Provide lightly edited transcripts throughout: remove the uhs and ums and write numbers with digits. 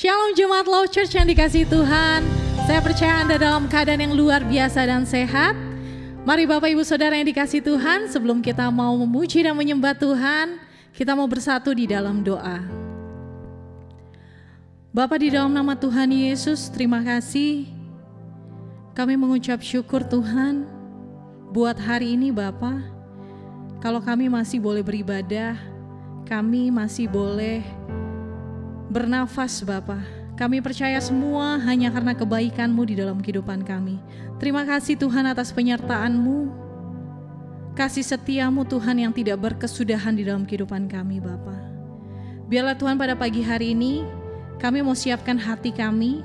Shalom Jemaat Love Church yang dikasihi Tuhan. Saya percaya Anda dalam keadaan yang luar biasa dan sehat. Mari Bapak Ibu Saudara yang dikasihi Tuhan, sebelum kita mau memuji dan menyembah Tuhan, kita mau bersatu di dalam doa. Bapa, di dalam nama Tuhan Yesus, terima kasih. Kami mengucap syukur Tuhan buat hari ini Bapa. Kalau kami masih boleh beribadah, kami masih boleh bernafas Bapa. Kami percaya semua hanya karena kebaikan-Mu di dalam kehidupan kami. Terima kasih Tuhan atas penyertaan-Mu, kasih setia-Mu Tuhan yang tidak berkesudahan di dalam kehidupan kami Bapa. Biarlah Tuhan pada pagi hari ini kami mau siapkan hati kami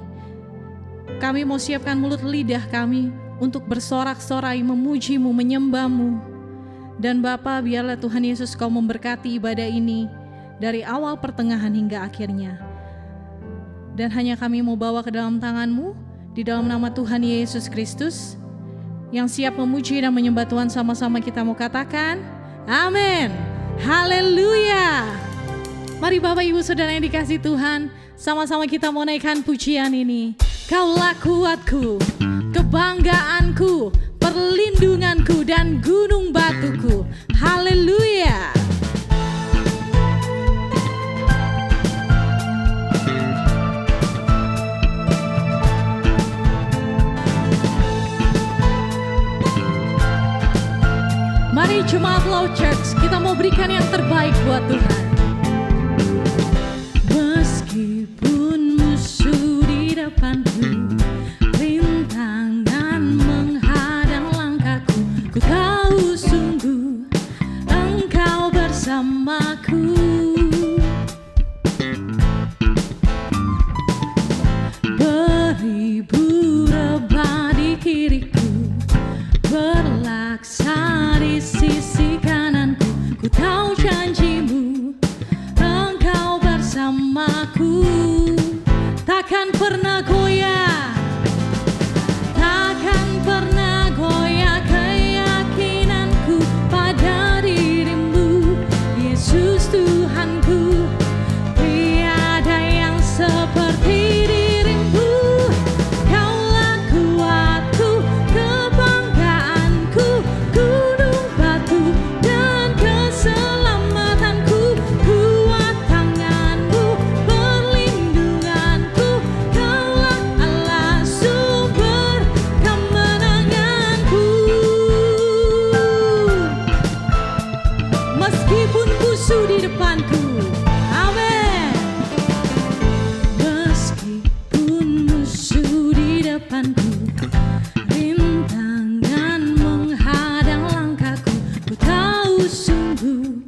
mau siapkan mulut lidah kami untuk bersorak-sorai memuji-Mu, menyembah-Mu. Dan Bapa, biarlah Tuhan Yesus Kau memberkati ibadah ini dari awal pertengahan hingga akhirnya. Dan hanya kami mau bawa ke dalam tangan-Mu, di dalam nama Tuhan Yesus Kristus, yang siap memuji dan menyembah Tuhan. Sama-sama kita mau katakan, amin, haleluya. Mari Bapak Ibu Saudara yang dikasihi Tuhan, sama-sama kita mau naikkan pujian ini. Kaulah kuatku, kebanggaanku, perlindunganku dan gunung batuku. Haleluya. Mari Jemaat Love Church, kita mau berikan yang terbaik buat Tuhan. Meskipun musuh di depanku, rintangan menghadang langkahku, ku tahu sungguh Engkau bersamaku. Beribu rebah di kiriku, berlaksa di sisi kananku, ku tahu janji-Mu, Engkau bersamaku. Takkan pernah goyah, takkan pernah goyah keyakinanku pada diri-Mu, Yesus Tuhanku. Tiada yang seperti diri-Mu. Kaulah kuatku, kebanggaanku, gunung batu dan keselamatanku. Kuat tangan-Mu, perlindunganku. Kaulah Allah sumber kemenanganku. Meskipun musuh di depanku, amin. Meskipun musuh di depanku, rintangan menghadang langkahku, ku tahu sungguh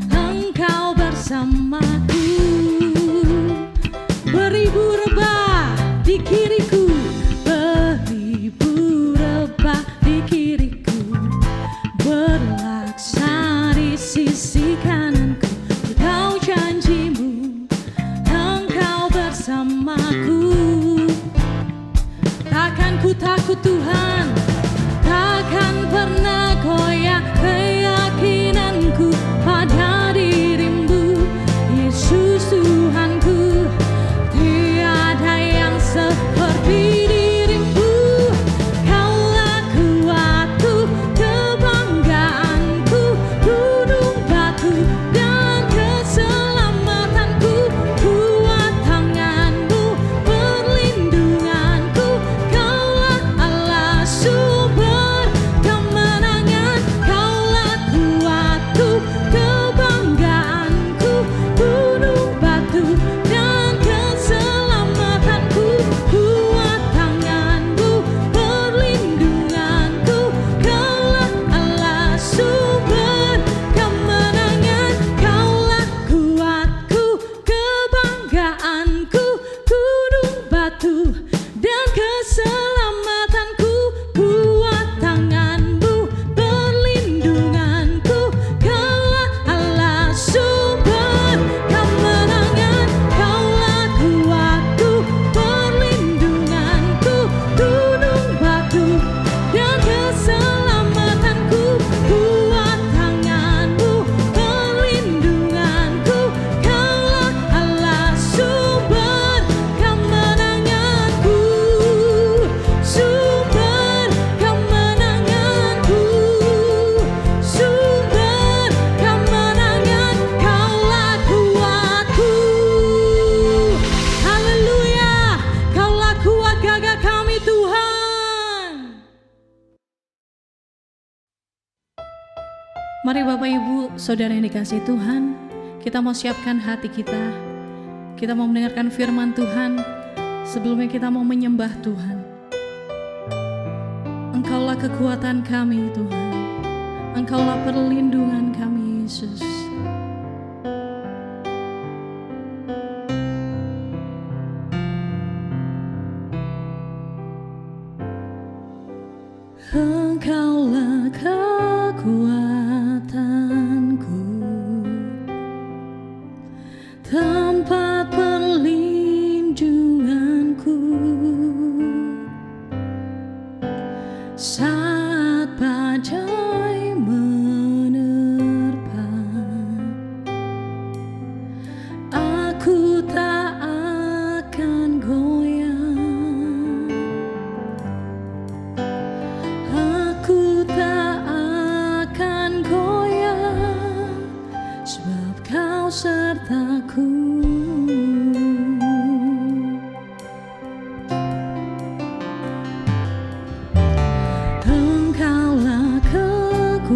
Engkau bersamaku. Beribu rebah di kiriku, beribu rebah di kiriku, berlaksa di sisi kananku, ku tahu janji-Mu, Engkau bersamaku. Takkan ku takut Tuhan, takkan pernah goyah keyakinanku pada diri-Mu, Yesus Tuhanku. Tiada yang seperti diri-Mu. Kaulah kuatku, kebanggaanku, gunung batu dan keselamatanku. Kuat tangan-Mu, perlindunganku. Kaulah Allah sumber kemenangan. Kaulah kuatku, kebanggaanku, Mari Bapak Ibu, Saudara yang dikasihi Tuhan, kita mau siapkan hati kita. Kita mau mendengarkan firman Tuhan. Sebelumnya kita mau menyembah Tuhan. Engkaulah kekuatan kami Tuhan. Engkaulah perlindungan kami Yesus. Engkaulah kekuatanku, tempat perlindunganku saat badai menerpa. Aku tak akan goyah. Aku tak akan goyah, sebab Kau sertaku. Engkaulah kekuatanku,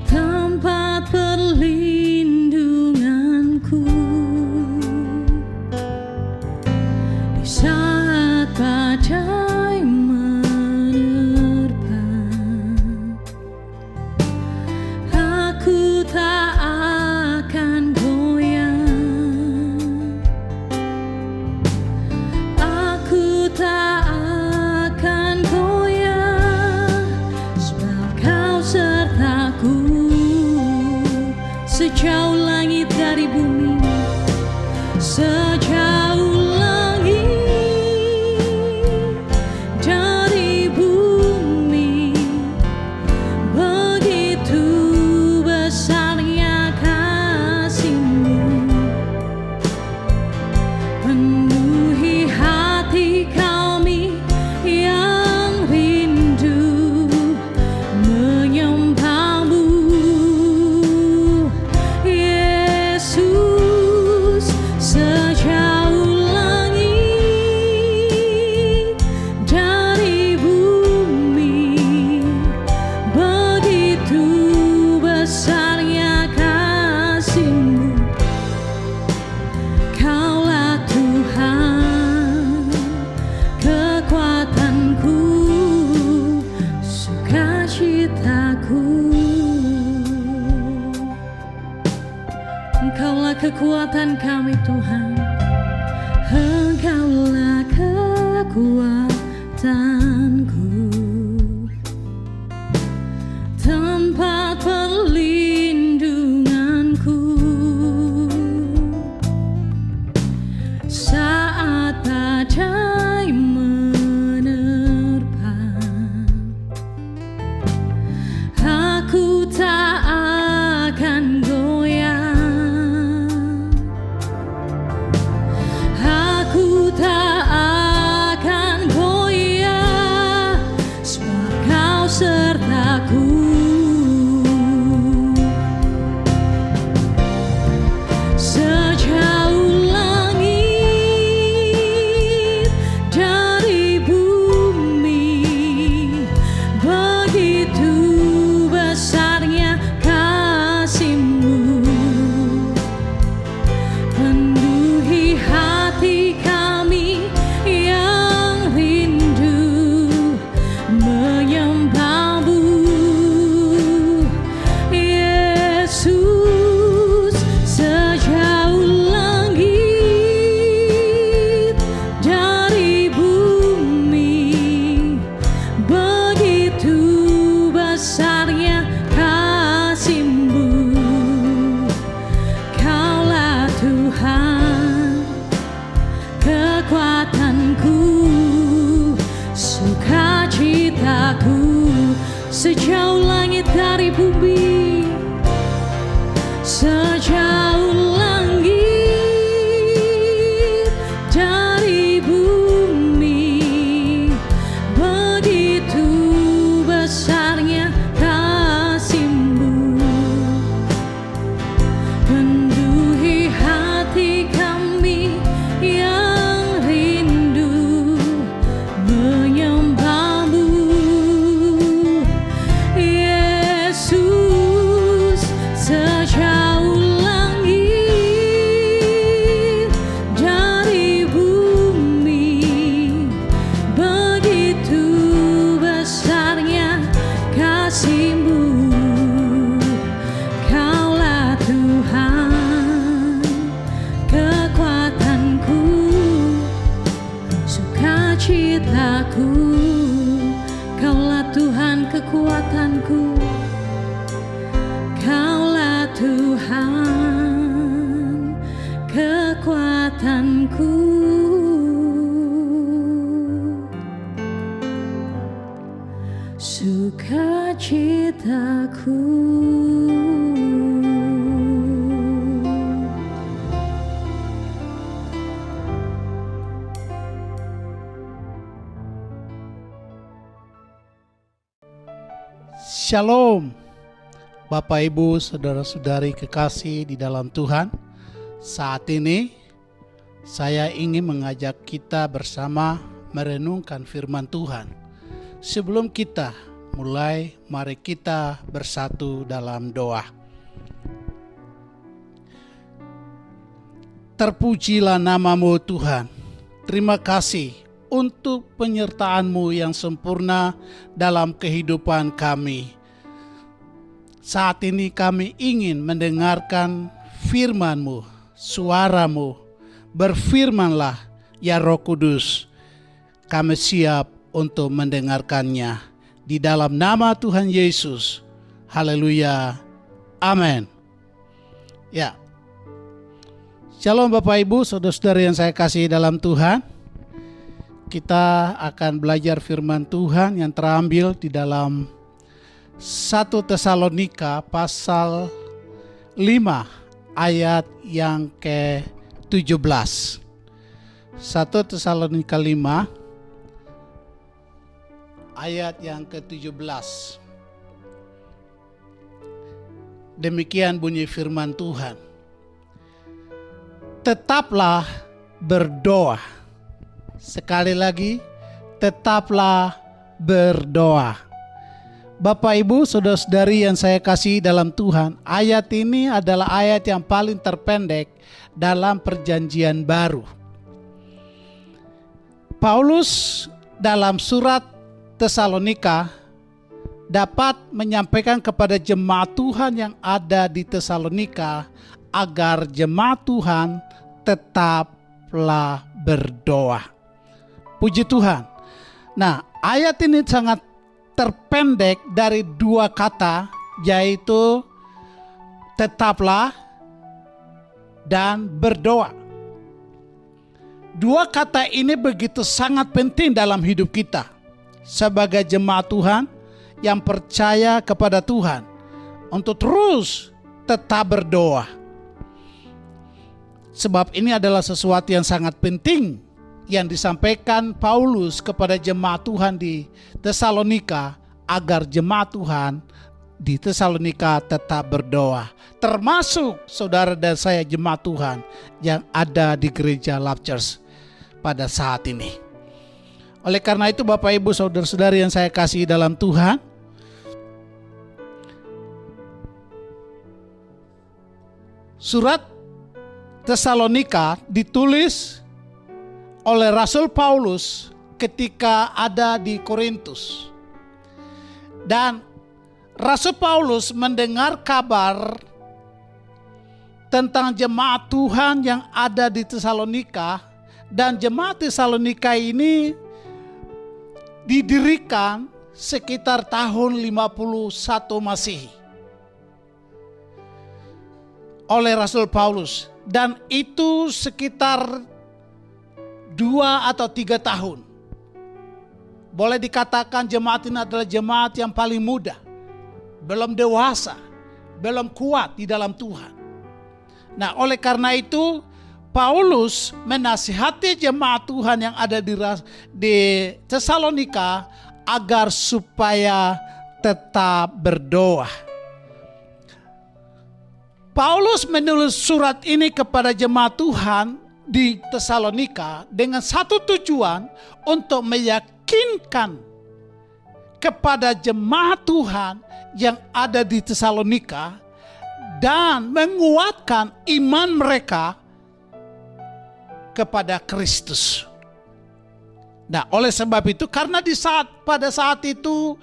tempat perlindunganku di saat badai menerpa. Aku tak akan goyah. Aku tak akan goyah, sebab Kau sertaku. Sejauh langit dari bumi, sejauh langit dari bumi, begitu besarnya kasih-Mu, penuhi hati kami yang rindu menyembah-Mu, Yesus. Sejauh langit dari bumi, begitu besarnya kasih-Mu. Kaulah Tuhan, kekuatanku, sukacitaku. Engkaulah kekuatan kami Tuhan. Engkaulah kekuatanku, tempat perlindunganku saat badai menerpa. Aku tak akan goyah. Aku tak akan goyah, sebab Kau sertaku. Sejauh langit dari bumi, begitu besarnya kasih-Mu, penuhi hati kami yang rindu menyembah-Mu, Yesus. Sejauh langit dari bumi, begitu besarnya kasih-Mu. Kaulah Tuhan, kekuatanku, sukacitaku. Sejauh langit dari bumi, sejauh langit dari bumi, begitu besarnya kasih-Mu, penuhi hati kami yang rindu menyembah-Mu, kasih-Mu, Kaulah Tuhan kekuatanku, sukacitaku. Kaulah Tuhan kekuatanku, Kaulah Tuhan kekuatanku. Sukacitaku. Shalom, Bapak Ibu, saudara-saudari kekasih di dalam Tuhan. Saat ini saya ingin mengajak kita bersama merenungkan firman Tuhan. Sebelum kita mulai, mari kita bersatu dalam doa. Terpujilah nama-Mu Tuhan. Terima kasih untuk penyertaan-Mu yang sempurna dalam kehidupan kami. Saat ini kami ingin mendengarkan firman-Mu, suara-Mu. Berfirmanlah, ya Roh Kudus. Kami siap untuk mendengarkannya. Di dalam nama Tuhan Yesus. Haleluya. Amin. Ya. Shalom Bapak Ibu, saudara-saudari yang saya kasih dalam Tuhan. Kita akan belajar firman Tuhan yang terambil di dalam 1 Tesalonika pasal 5 ayat yang ke-17. 1 Tesalonika 5 ayat yang ke-17. Demikian bunyi firman Tuhan. Tetaplah berdoa. Sekali lagi, tetaplah berdoa. Bapak Ibu, saudara-saudari yang saya kasih dalam Tuhan, ayat ini adalah ayat yang paling terpendek dalam perjanjian baru. Paulus dalam surat Tesalonika dapat menyampaikan kepada jemaat Tuhan yang ada di Tesalonika agar jemaat Tuhan tetaplah berdoa. Puji Tuhan. Nah, ayat ini sangat terpendek dari dua kata, yaitu tetaplah dan berdoa. Dua kata ini begitu sangat penting dalam hidup kita sebagai jemaat Tuhan yang percaya kepada Tuhan untuk terus tetap berdoa. Sebab ini adalah sesuatu yang sangat penting yang disampaikan Paulus kepada jemaat Tuhan di Tesalonika agar jemaat Tuhan di Tesalonika tetap berdoa. Termasuk saudara dan saya jemaat Tuhan yang ada di gereja Love Church pada saat ini. Oleh karena itu Bapak Ibu saudara-saudari yang saya kasih dalam Tuhan, surat Tesalonika ditulis oleh Rasul Paulus ketika ada di Korintus. Dan Rasul Paulus mendengar kabar tentang jemaat Tuhan yang ada di Tesalonika, dan jemaat Tesalonika ini didirikan sekitar tahun 51 Masehi oleh Rasul Paulus, dan itu sekitar 2 atau 3 tahun. Boleh dikatakan jemaat ini adalah jemaat yang paling muda, belum dewasa, belum kuat di dalam Tuhan. Nah, oleh karena itu Paulus menasihati jemaat Tuhan yang ada di Tesalonika agar supaya tetap berdoa. Paulus menulis surat ini kepada jemaat Tuhan di Tesalonika dengan satu tujuan, untuk meyakinkan kepada jemaat Tuhan yang ada di Tesalonika dan menguatkan iman mereka kepada Kristus. Nah, oleh sebab itu, karena pada saat itu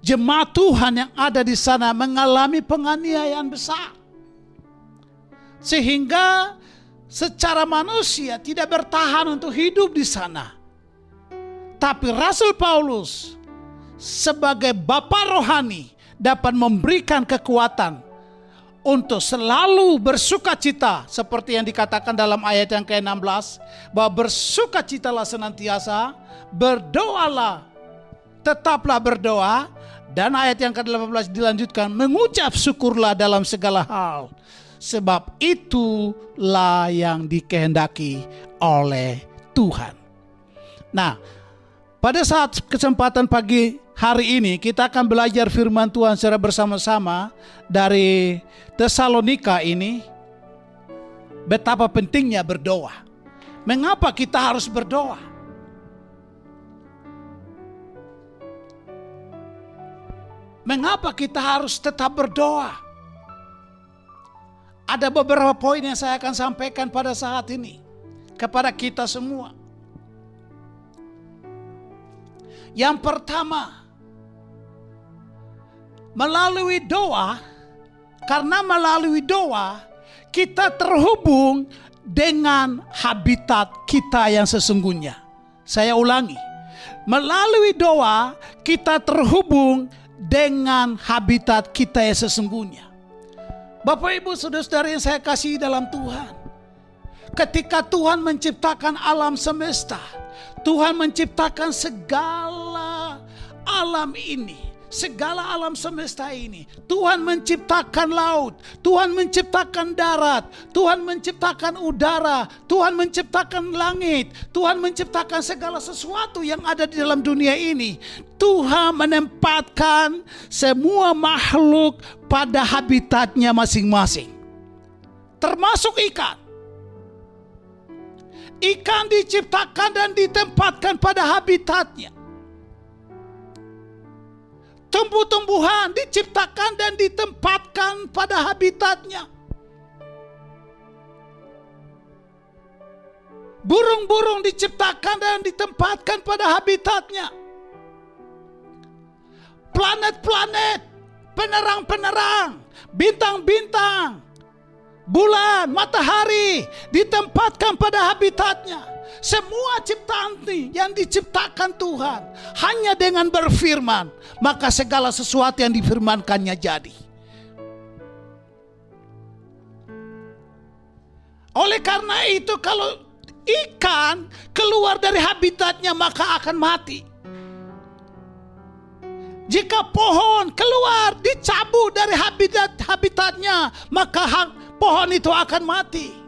jemaat Tuhan yang ada di sana mengalami penganiayaan besar. Sehingga secara manusia tidak bertahan untuk hidup di sana. Tapi Rasul Paulus sebagai bapa rohani dapat memberikan kekuatan untuk selalu bersukacita, seperti yang dikatakan dalam ayat yang ke-16, bahwa bersukacitalah senantiasa, berdoalah, tetaplah berdoa, dan ayat yang ke-18 dilanjutkan, mengucap syukurlah dalam segala hal, sebab itulah yang dikehendaki oleh Tuhan. Nah, pada saat kesempatan pagi hari ini kita akan belajar firman Tuhan secara bersama-sama dari Tesalonika ini, betapa pentingnya berdoa. Mengapa kita harus berdoa? Mengapa kita harus tetap berdoa? Ada beberapa poin yang saya akan sampaikan pada saat ini kepada kita semua. Yang pertama, melalui doa, karena melalui doa kita terhubung dengan habitat kita yang sesungguhnya. Saya ulangi, melalui doa kita terhubung dengan habitat kita yang sesungguhnya. Bapak Ibu Saudara-saudara yang saya kasihi dalam Tuhan, ketika Tuhan menciptakan alam semesta, Tuhan menciptakan segala alam ini, segala alam semesta ini. Tuhan menciptakan laut, Tuhan menciptakan darat, Tuhan menciptakan udara, Tuhan menciptakan langit, Tuhan menciptakan segala sesuatu yang ada di dalam dunia ini. Tuhan menempatkan semua makhluk pada habitatnya masing-masing, termasuk ikan. Ikan diciptakan dan ditempatkan pada habitatnya. Tumbuh-tumbuhan diciptakan dan ditempatkan pada habitatnya. Burung-burung diciptakan dan ditempatkan pada habitatnya. Planet-planet, penerang-penerang, bintang-bintang, bulan, matahari ditempatkan pada habitatnya. Semua ciptaan yang diciptakan Tuhan hanya dengan berfirman, maka segala sesuatu yang difirmankannya jadi. Oleh karena itu, kalau ikan keluar dari habitatnya maka akan mati. Jika pohon keluar dicabut dari habitatnya, maka pohon itu akan mati.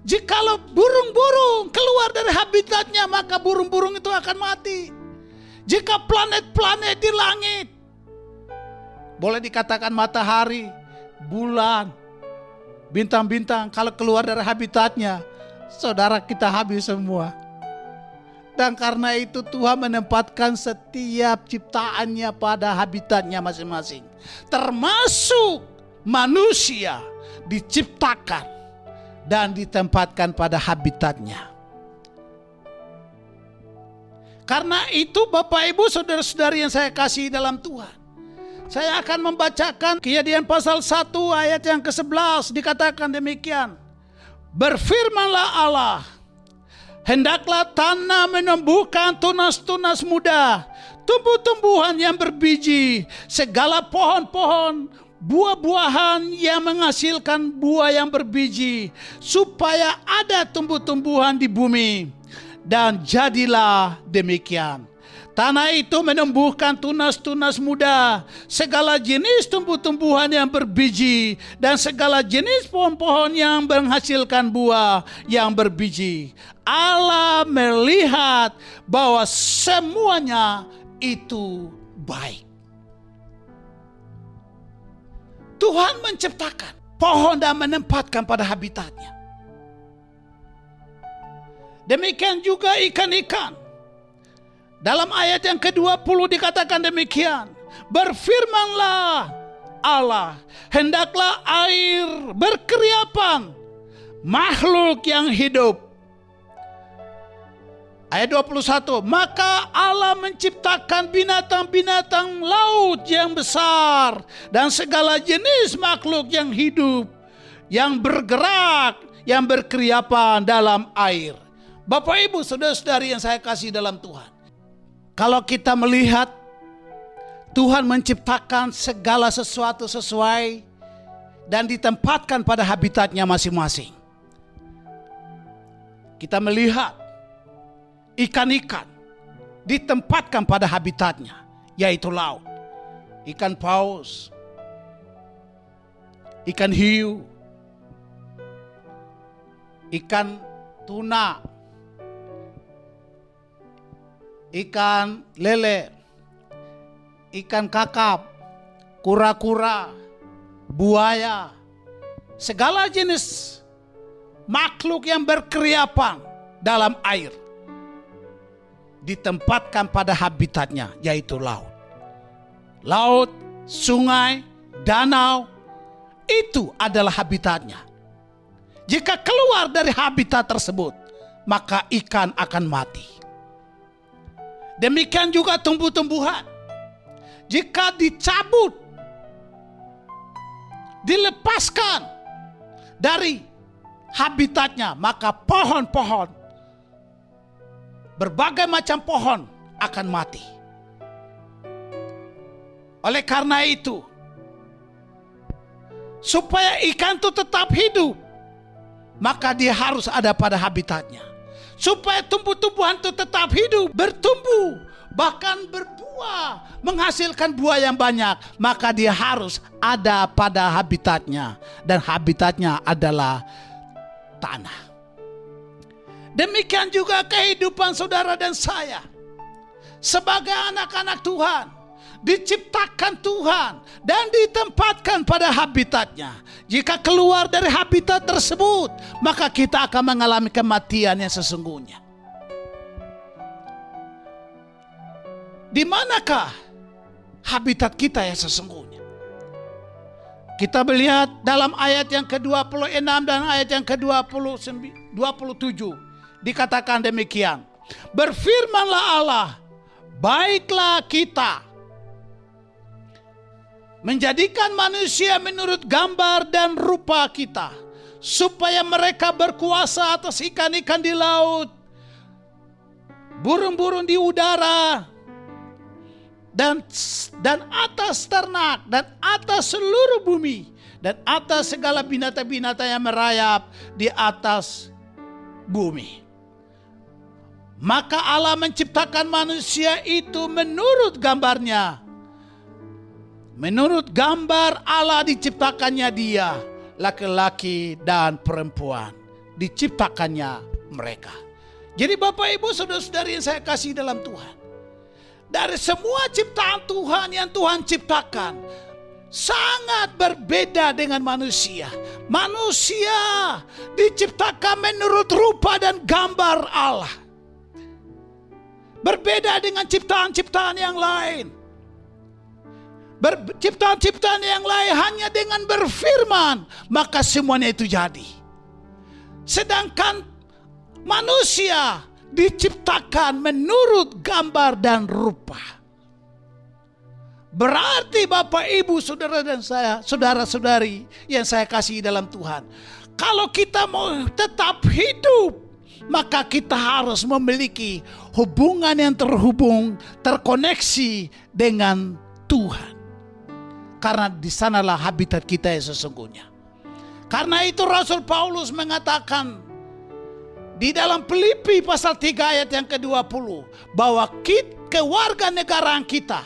Jikalau burung-burung keluar dari habitatnya, maka burung-burung itu akan mati. Jika planet-planet di langit, boleh dikatakan matahari, bulan, bintang-bintang, kalau keluar dari habitatnya, saudara, kita habis semua. Dan karena itu Tuhan menempatkan setiap ciptaannya pada habitatnya masing-masing. Termasuk manusia diciptakan dan ditempatkan pada habitatnya. Karena itu Bapak Ibu Saudara-saudari yang saya kasihi dalam Tuhan, saya akan membacakan Kejadian pasal 1 ayat yang ke-11, dikatakan demikian. Berfirmanlah Allah, hendaklah tanah menumbuhkan tunas-tunas muda, tumbuh-tumbuhan yang berbiji, segala pohon-pohon, buah-buahan yang menghasilkan buah yang berbiji, supaya ada tumbuh-tumbuhan di bumi. Dan jadilah demikian. Tanah itu menumbuhkan tunas-tunas muda, segala jenis tumbuh-tumbuhan yang berbiji, dan segala jenis pohon-pohon yang menghasilkan buah yang berbiji. Allah melihat bahwa semuanya itu baik. Tuhan menciptakan pohon dan menempatkan pada habitatnya. Demikian juga ikan-ikan. Dalam ayat yang ke-20 dikatakan demikian. Berfirmanlah Allah, hendaklah air berkeriapan, makhluk yang hidup. Ayat 21, maka Allah menciptakan binatang-binatang laut yang besar dan segala jenis makhluk yang hidup, yang bergerak, yang berkeriapan dalam air. Bapak Ibu saudara-saudari yang saya kasih dalam Tuhan, kalau kita melihat Tuhan menciptakan segala sesuatu sesuai dan ditempatkan pada habitatnya masing-masing. Kita melihat ikan-ikan ditempatkan pada habitatnya, yaitu laut. Ikan paus, ikan hiu, ikan tuna, ikan lele, ikan kakap, kura-kura, buaya, segala jenis makhluk yang berkeriapan dalam air ditempatkan pada habitatnya, yaitu laut. Laut, sungai, danau, itu adalah habitatnya. Jika keluar dari habitat tersebut, maka ikan akan mati. Demikian juga tumbuh-tumbuhan. Jika dicabut, dilepaskan dari habitatnya, maka pohon-pohon, berbagai macam pohon akan mati. Oleh karena itu, supaya ikan itu tetap hidup, maka dia harus ada pada habitatnya. Supaya tumbuh-tumbuhan itu tetap hidup, bertumbuh, bahkan berbuah, menghasilkan buah yang banyak, maka dia harus ada pada habitatnya. Dan habitatnya adalah tanah. Demikian juga kehidupan saudara dan saya. Sebagai anak-anak Tuhan, diciptakan Tuhan dan ditempatkan pada habitatnya. Jika keluar dari habitat tersebut, maka kita akan mengalami kematian yang sesungguhnya. Di manakah habitat kita yang sesungguhnya? Kita melihat dalam ayat yang ke-26 dan ayat yang ke-27. Dikatakan demikian, berfirmanlah Allah, baiklah kita menjadikan manusia menurut gambar dan rupa kita, supaya mereka berkuasa atas ikan-ikan di laut, burung-burung di udara, dan atas ternak, dan atas seluruh bumi, dan atas segala binatang-binatang yang merayap di atas bumi. Maka Allah menciptakan manusia itu menurut gambarnya. Menurut gambar Allah diciptakannya dia, laki-laki dan perempuan. Diciptakannya mereka. Jadi Bapak Ibu saudara-saudari yang saya kasih dalam Tuhan, dari semua ciptaan Tuhan yang Tuhan ciptakan, sangat berbeda dengan manusia. Manusia diciptakan menurut rupa dan gambar Allah. Berbeda dengan ciptaan-ciptaan yang lain. Ciptaan-ciptaan yang lain hanya dengan berfirman, maka semuanya itu jadi. Sedangkan manusia diciptakan menurut gambar dan rupa. Berarti Bapak Ibu saudara dan saya, saudara-saudari yang saya kasih dalam Tuhan, kalau kita mau tetap hidup, maka kita harus memiliki hubungan yang terkoneksi dengan Tuhan. Karena di sanalah habitat kita yang sesungguhnya. Karena itu Rasul Paulus mengatakan di dalam Filipi pasal 3 ayat yang ke-20 bahwa kewarganegaraan kita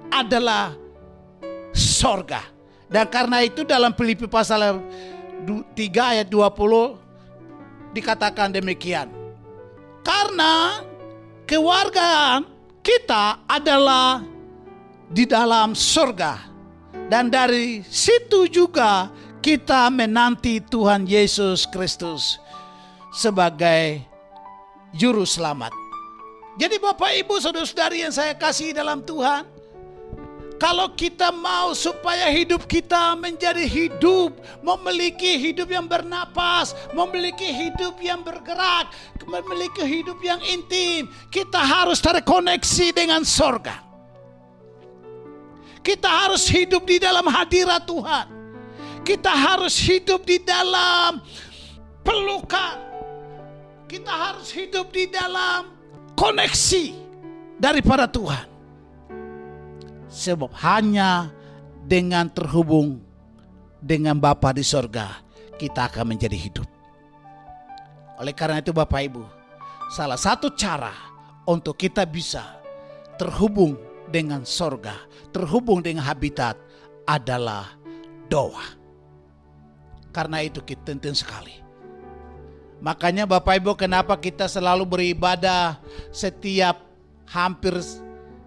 adalah sorga. Dan karena itu dalam Filipi pasal 3 ayat 20 dikatakan demikian. Karena kewargaan kita adalah di dalam surga. Dan dari situ juga kita menanti Tuhan Yesus Kristus sebagai juru selamat. Jadi Bapak Ibu saudara-saudari yang saya kasih dalam Tuhan, Kalau kita mau supaya hidup kita menjadi hidup, memiliki hidup yang bernapas, memiliki hidup yang bergerak, memiliki hidup yang intim, kita harus terkoneksi dengan sorga. Kita harus hidup di dalam hadirat Tuhan. Kita harus hidup di dalam pelukan. Kita harus hidup di dalam koneksi daripada Tuhan. Sebab hanya dengan terhubung dengan Bapa di sorga, kita akan menjadi hidup. Oleh karena itu Bapak Ibu, salah satu cara untuk kita bisa terhubung dengan sorga, terhubung dengan habitat adalah doa. Karena itu kita penting sekali. Makanya Bapak Ibu, kenapa kita selalu beribadah setiap hampir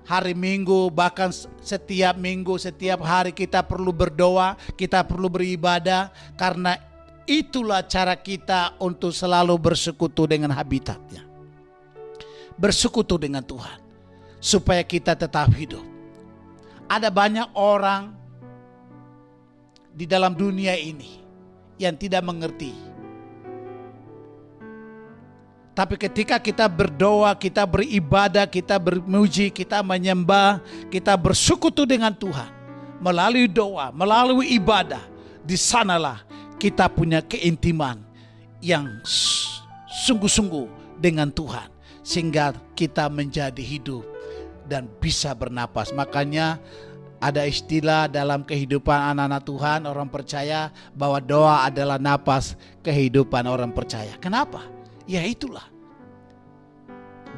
hari Minggu, bahkan setiap minggu, setiap hari kita perlu berdoa, kita perlu beribadah, karena itulah cara kita untuk selalu bersekutu dengan habitatnya. Bersekutu dengan Tuhan, supaya kita tetap hidup. Ada banyak orang di dalam dunia ini yang tidak mengerti. Tapi ketika kita berdoa, kita beribadah, kita bermuji, kita menyembah, kita bersekutu dengan Tuhan melalui doa, melalui ibadah, di sanalah kita punya keintiman yang sungguh-sungguh dengan Tuhan, sehingga kita menjadi hidup dan bisa bernapas. Makanya ada istilah dalam kehidupan anak-anak Tuhan, orang percaya, bahwa doa adalah napas kehidupan orang percaya. Kenapa? Ya itulah.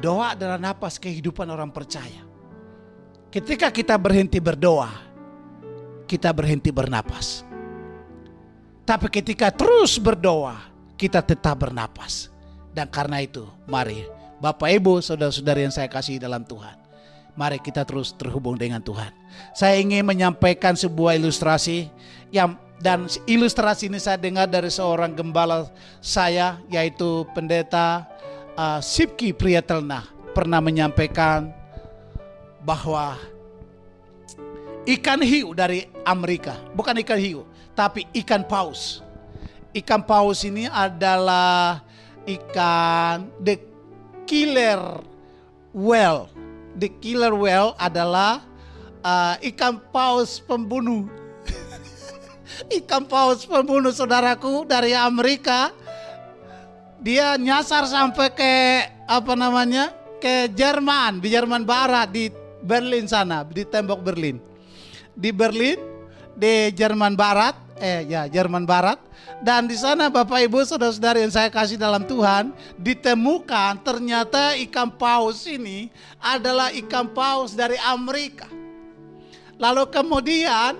Doa adalah napas kehidupan orang percaya. Ketika kita berhenti berdoa, kita berhenti bernapas. Tapi ketika terus berdoa, kita tetap bernapas. Dan karena itu, mari Bapak Ibu, saudara-saudari yang saya kasih dalam Tuhan, mari kita terus terhubung dengan Tuhan. Saya ingin menyampaikan sebuah ilustrasi dan ilustrasi ini saya dengar dari seorang gembala saya, yaitu pendeta Sipki Priyatelna, pernah menyampaikan bahwa ikan hiu dari Amerika, bukan ikan hiu, tapi ikan paus. Ikan paus ini adalah ikan the killer whale. The killer whale adalah ikan paus pembunuh. Ikan paus pembunuh, saudaraku, dari Amerika. Dia nyasar sampai ke ke Jerman, di Jerman Barat, di Berlin sana, di tembok Berlin. Di Berlin, di Jerman Barat, Jerman Barat. Dan di sana Bapak Ibu, saudara-saudari yang saya kasih dalam Tuhan, ditemukan ternyata ikan paus ini adalah ikan paus dari Amerika. Lalu kemudian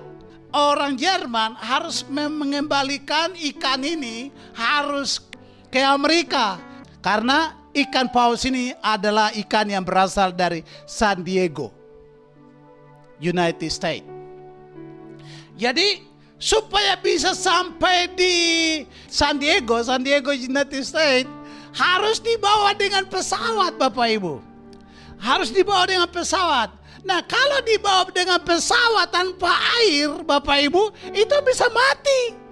orang Jerman harus mengembalikan ikan ini harus ke Amerika, karena ikan paus ini adalah ikan yang berasal dari San Diego, United States. Jadi supaya bisa sampai di San Diego, United States, harus dibawa dengan pesawat, Bapak Ibu. Harus dibawa dengan pesawat. Nah, kalau dibawa dengan pesawat tanpa air, Bapak Ibu, itu bisa mati.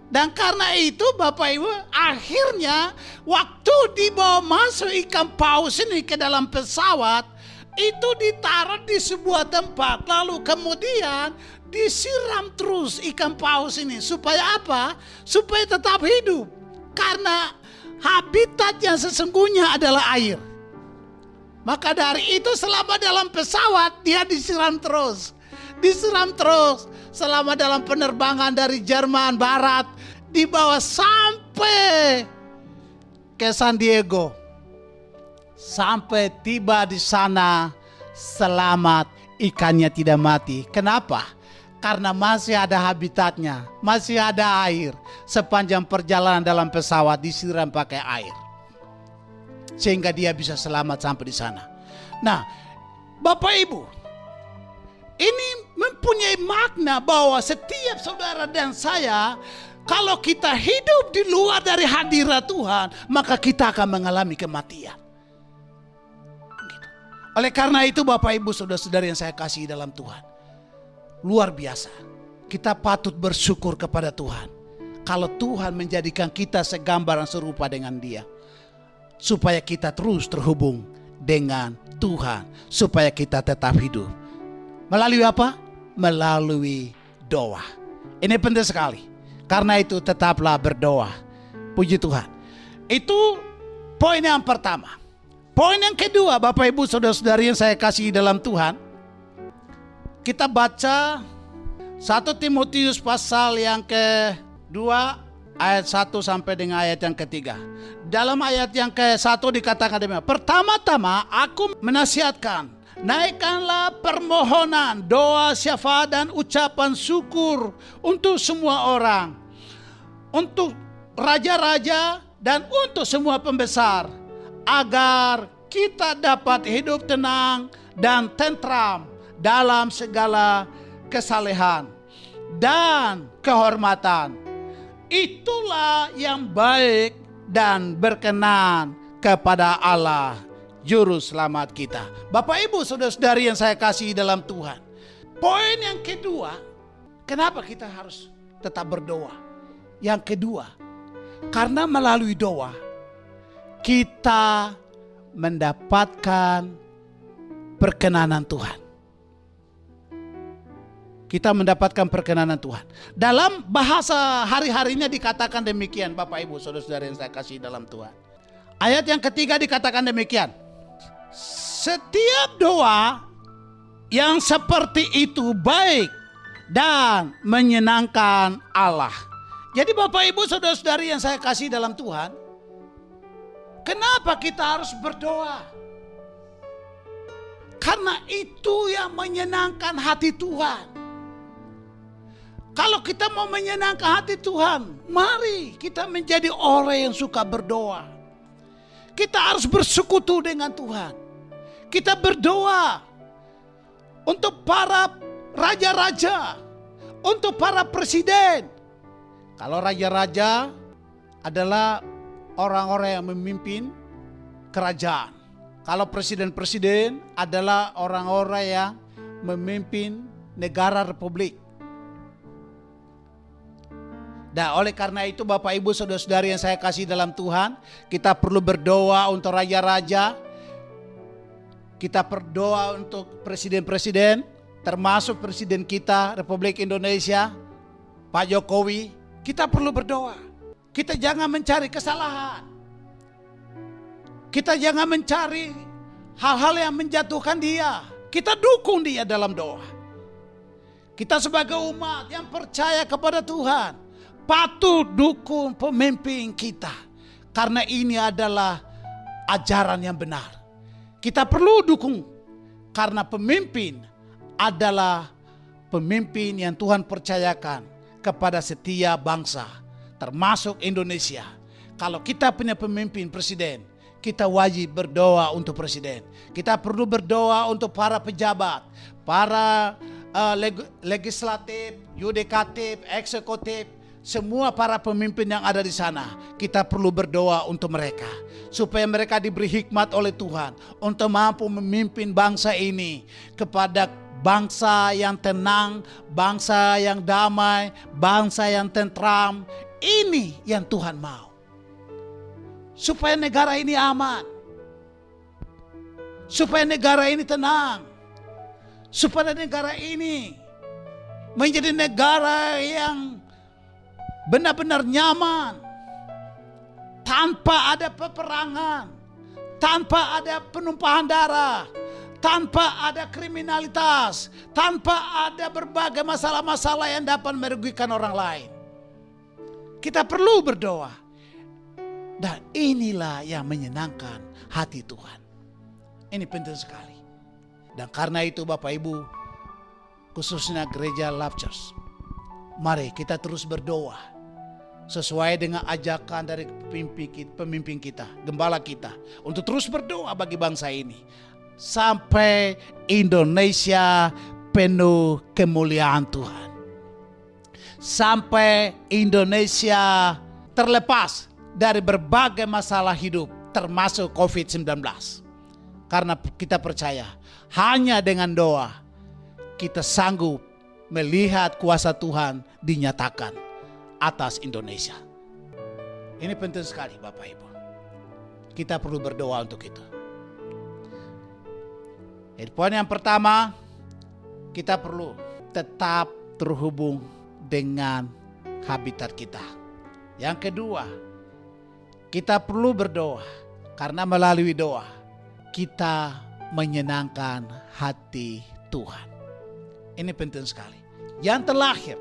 Dan karena itu Bapak Ibu, akhirnya waktu dibawa masuk ikan paus ini ke dalam pesawat, itu ditaruh di sebuah tempat, lalu kemudian disiram terus ikan paus ini. Supaya apa? Supaya tetap hidup. Karena habitat yang sesungguhnya adalah air. Maka dari itu selama dalam pesawat dia disiram terus. Disiram terus selama dalam penerbangan dari Jerman Barat, dibawa sampai ke San Diego. Sampai tiba di sana selamat, ikannya tidak mati. Kenapa? Karena masih ada habitatnya, masih ada air. Sepanjang perjalanan dalam pesawat disiram pakai air, sehingga dia bisa selamat sampai di sana. Nah, Bapak Ibu, ini mempunyai makna bahwa setiap saudara dan saya, kalau kita hidup di luar dari hadirat Tuhan, maka kita akan mengalami kematian. Gitu. Oleh karena itu Bapak Ibu, saudara-saudari yang saya kasih dalam Tuhan, luar biasa. Kita patut bersyukur kepada Tuhan. Kalau Tuhan menjadikan kita segambaran serupa dengan Dia. Supaya kita terus terhubung dengan Tuhan. Supaya kita tetap hidup. Melalui apa? Melalui doa. Ini penting sekali. Karena itu tetaplah berdoa. Puji Tuhan. Itu poin yang pertama. Poin yang kedua, Bapak Ibu Saudara-saudari yang saya kasih dalam Tuhan. Kita baca 1 Timotius pasal yang kedua ayat 1 sampai dengan ayat yang ketiga. Dalam ayat yang ke-1 dikatakan demikian. Pertama-tama aku menasihatkan, naikkanlah permohonan, doa, syafaat dan ucapan syukur untuk semua orang. Untuk raja-raja dan untuk semua pembesar. Agar kita dapat hidup tenang dan tentram dalam segala kesalehan dan kehormatan. Itulah yang baik dan berkenan kepada Allah Juru Selamat kita. Bapak Ibu Saudara-saudari yang saya kasih dalam Tuhan. Poin yang kedua, kenapa kita harus tetap berdoa? Yang kedua, karena melalui doa kita mendapatkan perkenanan Tuhan. Kita mendapatkan perkenanan Tuhan. Dalam bahasa hari-harinya dikatakan demikian, Bapak Ibu Saudara-saudara yang saya kasih dalam Tuhan. Ayat yang ketiga dikatakan demikian. Setiap doa yang seperti itu baik dan menyenangkan Allah. Jadi Bapak Ibu Saudara-saudari yang saya kasih dalam Tuhan, kenapa kita harus berdoa? Karena itu yang menyenangkan hati Tuhan. Kalau kita mau menyenangkan hati Tuhan, mari kita menjadi orang yang suka berdoa. Kita harus bersekutu dengan Tuhan. Kita berdoa untuk para raja-raja, untuk para presiden. Kalau raja-raja adalah orang-orang yang memimpin kerajaan. Kalau presiden-presiden adalah orang-orang yang memimpin negara republik. Dan oleh karena itu Bapak Ibu Saudara-saudari yang saya kasih dalam Tuhan, kita perlu berdoa untuk raja-raja. Kita berdoa untuk presiden-presiden, termasuk presiden kita Republik Indonesia, Pak Jokowi. Kita perlu berdoa. Kita jangan mencari kesalahan. Kita jangan mencari hal-hal yang menjatuhkan dia. Kita dukung dia dalam doa. Kita sebagai umat yang percaya kepada Tuhan, patut dukung pemimpin kita. Karena ini adalah ajaran yang benar. Kita perlu dukung. Karena pemimpin adalah pemimpin yang Tuhan percayakan kepada setiap bangsa. Termasuk Indonesia. Kalau kita punya pemimpin presiden, kita wajib berdoa untuk presiden. Kita perlu berdoa untuk para pejabat, para legislatif, yudikatif, eksekutif, semua para pemimpin yang ada di sana. Kita perlu berdoa untuk mereka, supaya mereka diberi hikmat oleh Tuhan untuk mampu memimpin bangsa ini kepada bangsa yang tenang, bangsa yang damai, bangsa yang tentram. Ini yang Tuhan mau. Supaya negara ini aman. Supaya negara ini tenang. Supaya negara ini menjadi negara yang benar-benar nyaman. Tanpa ada peperangan. Tanpa ada penumpahan darah. Tanpa ada kriminalitas. Tanpa ada berbagai masalah-masalah yang dapat merugikan orang lain. Kita perlu berdoa. Dan inilah yang menyenangkan hati Tuhan. Ini penting sekali. Dan karena itu Bapak Ibu, khususnya gereja Love Church, mari kita terus berdoa sesuai dengan ajakan dari pemimpin kita, gembala kita, untuk terus berdoa bagi bangsa ini sampai Indonesia penuh kemuliaan Tuhan, sampai Indonesia terlepas dari berbagai masalah hidup termasuk COVID-19. Karena kita percaya hanya dengan doa kita sanggup melihat kuasa Tuhan dinyatakan atas Indonesia. Ini penting sekali Bapak Ibu. Kita perlu berdoa untuk itu. Jadi poin yang pertama, kita perlu tetap terhubung dengan habitat kita. Yang kedua, kita perlu berdoa karena melalui doa kita menyenangkan hati Tuhan. Ini penting sekali. Yang terakhir.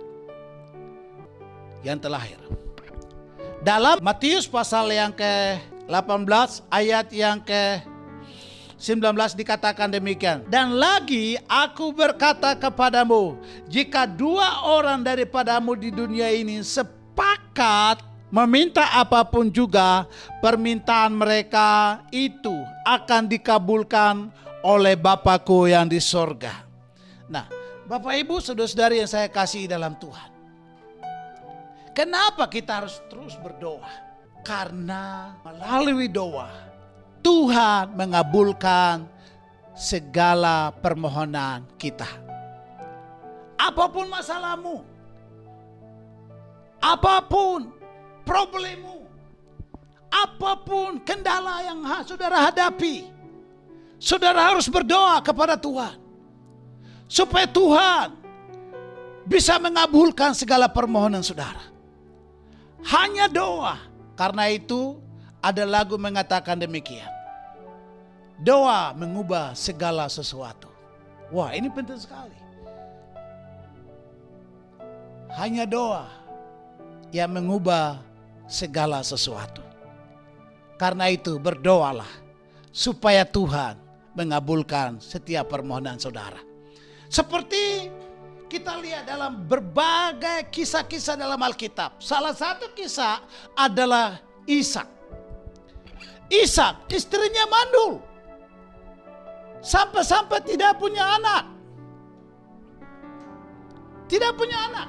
Dalam Matius pasal yang ke-18 ayat yang ke-19 dikatakan demikian. Dan lagi aku berkata kepadamu, jika 2 orang daripadamu di dunia ini sepakat meminta apapun juga, permintaan mereka itu akan dikabulkan oleh Bapakku yang di sorga. Nah, Bapak Ibu saudara-saudari yang saya kasih dalam Tuhan. Kenapa kita harus terus berdoa? Karena melalui doa, Tuhan mengabulkan segala permohonan kita. Apapun masalahmu, apapun problemmu, apapun kendala yang saudara hadapi, saudara harus berdoa kepada Tuhan. Supaya Tuhan bisa mengabulkan segala permohonan saudara. Hanya doa. Karena itu ada lagu mengatakan demikian. Doa mengubah segala sesuatu. Wah, ini penting sekali. Hanya doa yang mengubah segala sesuatu. Karena itu berdoalah supaya Tuhan mengabulkan setiap permohonan saudara. Seperti kita lihat dalam berbagai kisah-kisah dalam Alkitab. Salah satu kisah adalah Ishak. Ishak istrinya mandul. Sampai-sampai tidak punya anak. Tidak punya anak.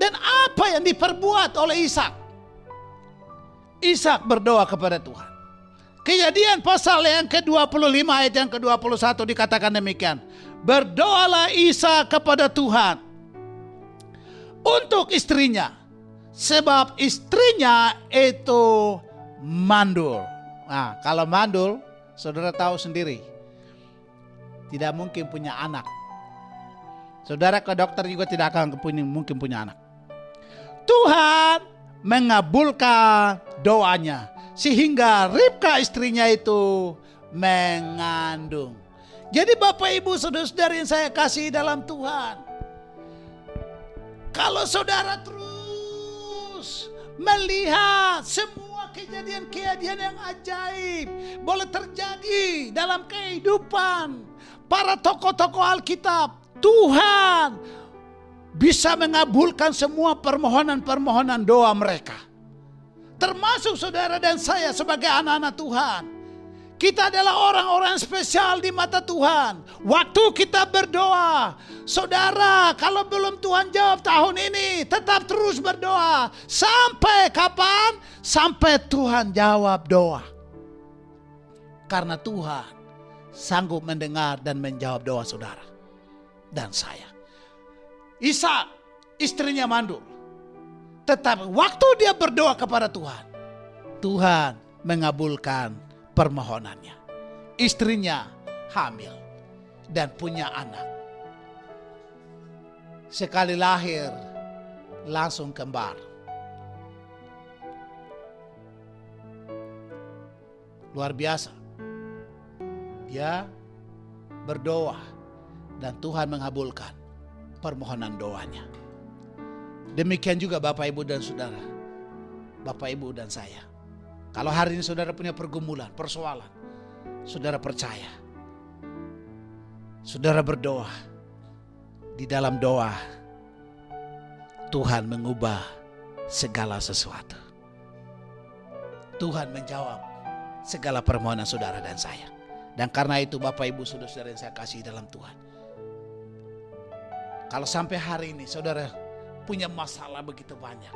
Dan apa yang diperbuat oleh Ishak? Ishak berdoa kepada Tuhan. Kejadian pasal yang ke-25 ayat yang ke-21 dikatakan demikian. Berdoalah Ishak kepada Tuhan untuk istrinya, sebab istrinya itu mandul. Nah, kalau mandul, saudara tahu sendiri, tidak mungkin punya anak. Saudara ke dokter juga tidak akan mungkin punya anak. Tuhan mengabulkan doanya, sehingga Ribka istrinya itu mengandung. Jadi Bapak Ibu saudara-saudari yang saya kasih dalam Tuhan, kalau saudara terus melihat semua kejadian-kejadian yang ajaib boleh terjadi dalam kehidupan para tokoh-tokoh Alkitab, Tuhan bisa mengabulkan semua permohonan-permohonan doa mereka. Termasuk saudara dan saya sebagai anak-anak Tuhan. Kita adalah orang-orang spesial di mata Tuhan. Waktu kita berdoa, saudara, kalau belum Tuhan jawab tahun ini, tetap terus berdoa. Sampai kapan? Sampai Tuhan jawab doa. Karena Tuhan sanggup mendengar dan menjawab doa saudara dan saya. Ishak, istrinya mandul. Tetapi waktu dia berdoa kepada Tuhan, Tuhan mengabulkan permohonannya. Istrinya hamil dan punya anak. Sekali lahir langsung kembar. Luar biasa. Dia berdoa dan Tuhan mengabulkan permohonan doanya. Demikian juga Bapak Ibu dan Saudara. Bapak Ibu dan saya. Kalau hari ini saudara punya pergumulan, persoalan, saudara percaya. Saudara berdoa. Di dalam doa, Tuhan mengubah segala sesuatu. Tuhan menjawab segala permohonan saudara dan saya. Dan karena itu Bapak Ibu saudara-saudara yang saya kasih dalam Tuhan. Kalau sampai hari ini saudara punya masalah begitu banyak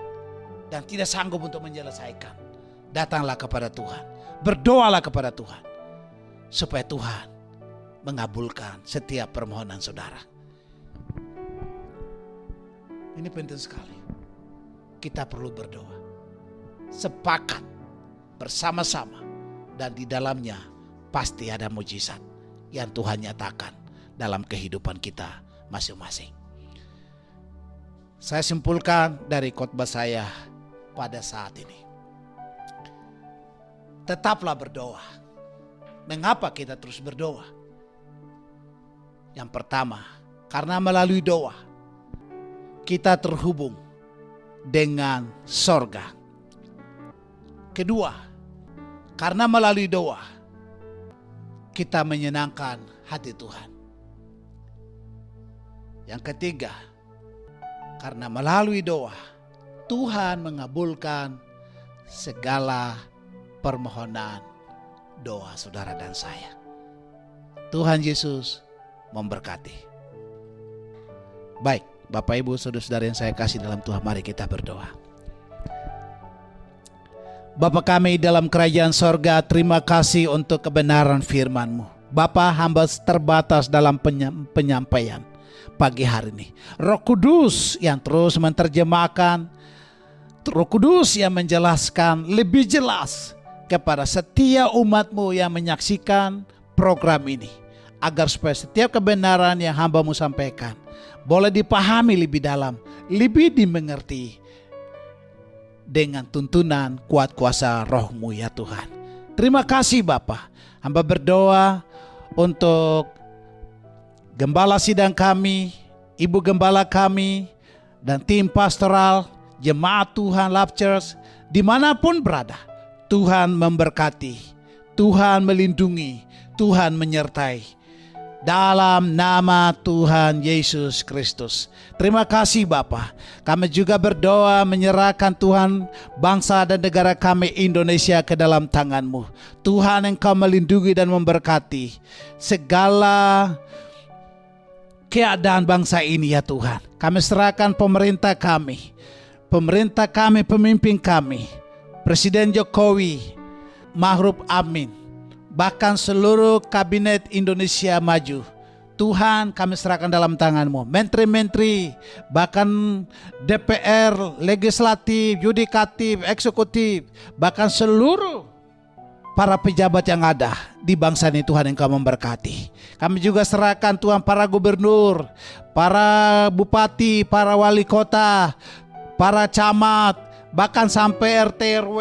dan tidak sanggup untuk menyelesaikan, datanglah kepada Tuhan. Berdoalah kepada Tuhan. Supaya Tuhan mengabulkan setiap permohonan saudara. Ini penting sekali. Kita perlu berdoa. Sepakat bersama-sama. Dan di dalamnya pasti ada mujizat yang Tuhan nyatakan dalam kehidupan kita masing-masing. Saya simpulkan dari khotbah saya pada saat ini. Tetaplah berdoa. Mengapa kita terus berdoa? Yang pertama, karena melalui doa kita terhubung dengan sorga. Kedua, karena melalui doa kita menyenangkan hati Tuhan. Yang ketiga, karena melalui doa Tuhan mengabulkan segala permohonan doa saudara dan saya. Tuhan Yesus memberkati. Baik, Bapak Ibu saudara-saudara yang saya kasih dalam Tuhan, mari kita berdoa. Bapa kami dalam kerajaan sorga, terima kasih untuk kebenaran firman-Mu. Bapa, hamba terbatas dalam penyampaian pagi hari ini. Roh Kudus yang terus menerjemahkan, Roh Kudus yang menjelaskan lebih jelas kepada setiap umat-Mu yang menyaksikan program ini, agar supaya setiap kebenaran yang hamba-Mu sampaikan boleh dipahami lebih dalam, lebih dimengerti dengan tuntunan kuat kuasa Roh-Mu ya Tuhan. Terima kasih Bapa. Hamba berdoa untuk gembala sidang kami, ibu gembala kami, dan tim pastoral, jemaat Tuhan Love Church, dimanapun berada. Tuhan memberkati, Tuhan melindungi, Tuhan menyertai. Dalam nama Tuhan Yesus Kristus. Terima kasih Bapa. Kami juga berdoa menyerahkan Tuhan bangsa dan negara kami Indonesia ke dalam tangan-Mu. Tuhan, Engkau melindungi dan memberkati segala keadaan bangsa ini ya Tuhan. Kami serahkan pemerintah kami, pemimpin kami, Presiden Jokowi, Ma'ruf Amin, bahkan seluruh kabinet Indonesia Maju. Tuhan, kami serahkan dalam tangan-Mu. Menteri-menteri, bahkan DPR, legislatif, yudikatif, eksekutif, bahkan seluruh para pejabat yang ada di bangsa ini, Tuhan Engkau memberkati. Kami juga serahkan Tuhan para gubernur, para bupati, para wali kota, para camat, bahkan sampai RT RW,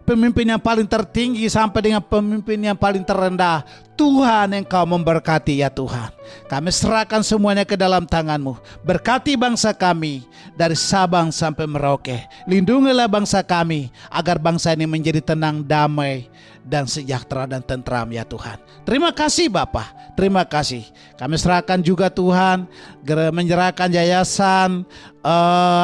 pemimpin yang paling tertinggi sampai dengan pemimpin yang paling terendah. Tuhan Engkau memberkati ya Tuhan. Kami serahkan semuanya ke dalam tangan-Mu. Berkati bangsa kami dari Sabang sampai Merauke. Lindungilah bangsa kami agar bangsa ini menjadi tenang, damai, dan sejahtera dan tentram ya Tuhan. Terima kasih Bapa. Terima kasih. Kami serahkan juga Tuhan, menyerahkan yayasan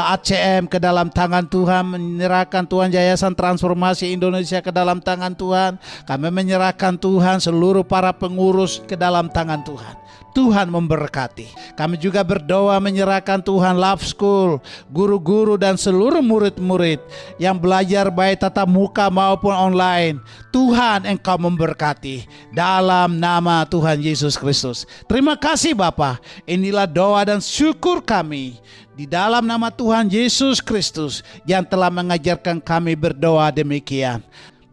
ACM ke dalam tangan Tuhan, menyerahkan Tuhan Yayasan Transformasi Indonesia ke dalam tangan Tuhan. Kami menyerahkan Tuhan seluruh para pengurus ke dalam tangan Tuhan. Tuhan memberkati. Kami juga berdoa menyerahkan Tuhan Love School, guru-guru dan seluruh murid-murid yang belajar baik tatap muka maupun online. Tuhan Engkau memberkati dalam nama Tuhan Yesus Kristus. Terima kasih Bapa. Inilah doa dan syukur kami di dalam nama Tuhan Yesus Kristus yang telah mengajarkan kami berdoa demikian.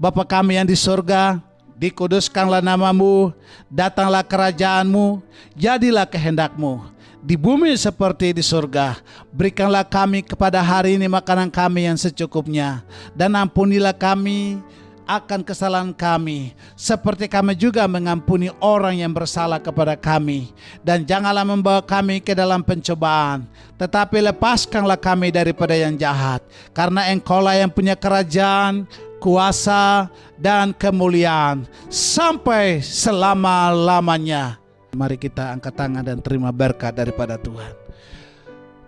Bapa kami yang di surga, dikuduskanlah nama-Mu, datanglah kerajaan-Mu, jadilah kehendak-Mu di bumi seperti di surga. Berikanlah kami kepada hari ini makanan kami yang secukupnya, dan ampunilah kami akan kesalahan kami, seperti kami juga mengampuni orang yang bersalah kepada kami. Dan janganlah membawa kami ke dalam pencobaan, tetapi lepaskanlah kami daripada yang jahat. Karena Engkau-lah yang punya kerajaan, kuasa, dan kemuliaan sampai selama-lamanya. Mari kita angkat tangan dan terima berkat daripada Tuhan.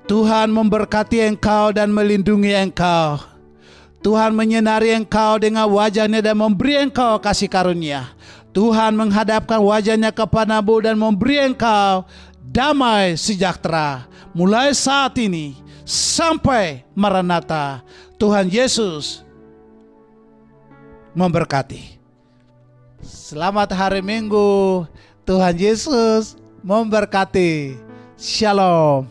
Tuhan memberkati engkau dan melindungi engkau. Tuhan menyinari engkau dengan wajah-Nya dan memberi engkau kasih karunia. Tuhan menghadapkan wajah-Nya kepadamu dan memberi engkau damai sejahtera mulai saat ini sampai Maranatha. Tuhan Yesus memberkati. Selamat hari Minggu. Tuhan Yesus memberkati. Shalom.